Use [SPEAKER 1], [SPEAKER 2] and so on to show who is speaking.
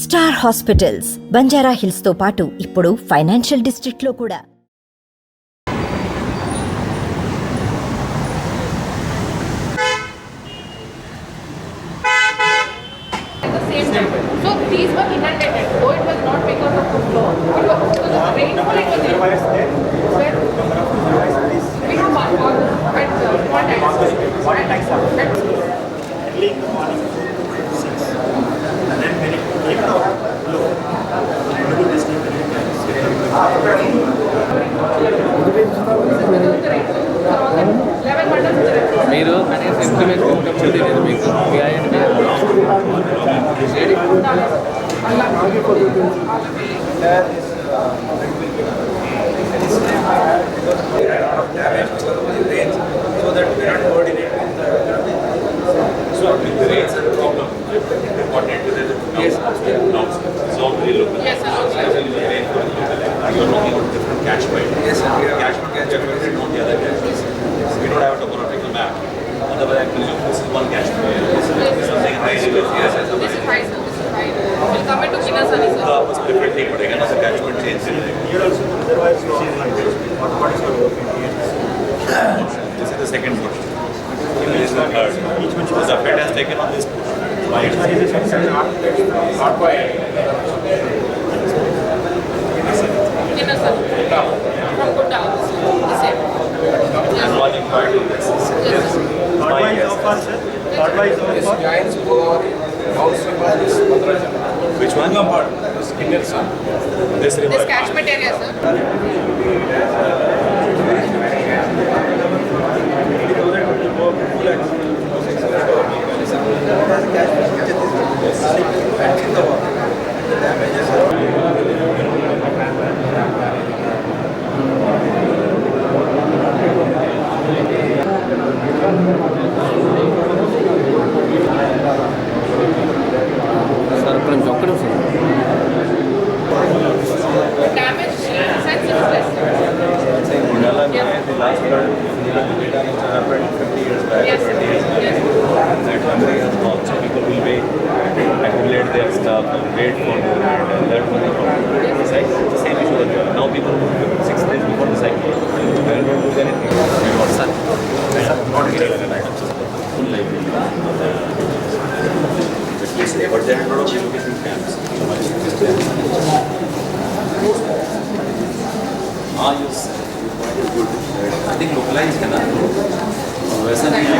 [SPEAKER 1] Star hospitals Banjara hills తో పాటు ఇప్పుడు ఫైనాన్షియల్ డిస్ట్రిక్ట్ లో కూడా.
[SPEAKER 2] So these were inundated. Though it was not because of the flow, it was because of the rainfall. It was there. We have one at
[SPEAKER 3] early in the morning 6, and then when it came out low,
[SPEAKER 4] మీరు కనీసం implement తెలియదు మీకు
[SPEAKER 5] So the rates are a problem. Important is that it's all very local.
[SPEAKER 2] Yes, sir.
[SPEAKER 5] Especially the rainfall is local. You are talking about different catchment. Yes, sir. Catchment can generate not the other catchments. We don't have a topographical map. Otherwise, I presume this is one catchment. This is something high river. Yes, yes.
[SPEAKER 2] This is high, sir. This is high. We'll come into Kinasani, sir.
[SPEAKER 5] The was different thing, but again, the catchment changes.
[SPEAKER 3] here also otherwise you see like this. Water bodies are working here.
[SPEAKER 5] This is the second portion. This is the third.
[SPEAKER 3] Each one
[SPEAKER 5] So the Fed has taken on this portion. Why
[SPEAKER 3] Each one is a section not by
[SPEAKER 2] Kinasani. From Kutta. The same.
[SPEAKER 5] and one inquired on this.
[SPEAKER 2] Yes, sir.
[SPEAKER 3] third wise how far sir? Third wise how far?
[SPEAKER 6] Giants go downstream of this BhadraChalam.
[SPEAKER 5] Which one?
[SPEAKER 6] This Indian sun.
[SPEAKER 5] This river.
[SPEAKER 2] This catchment area, sir.
[SPEAKER 4] Sir ఒక్క నిమిషం ఒక్క నిమిషం
[SPEAKER 2] Damage sense is less.
[SPEAKER 5] The last flood happened 50 years back,
[SPEAKER 2] Yes,
[SPEAKER 5] 20 years back.
[SPEAKER 2] yes.
[SPEAKER 5] That memory has gone, so people will wait, accumulate their stuff, and wait for the and learn from the problem. It's the same issue as well. Now people move 6 days before the cycle. They don't do anything. They got sun. Not getting an item. Full life. But they had a lot of relocation camps. Yes. Good. I think localized है ना वैसा नहीं है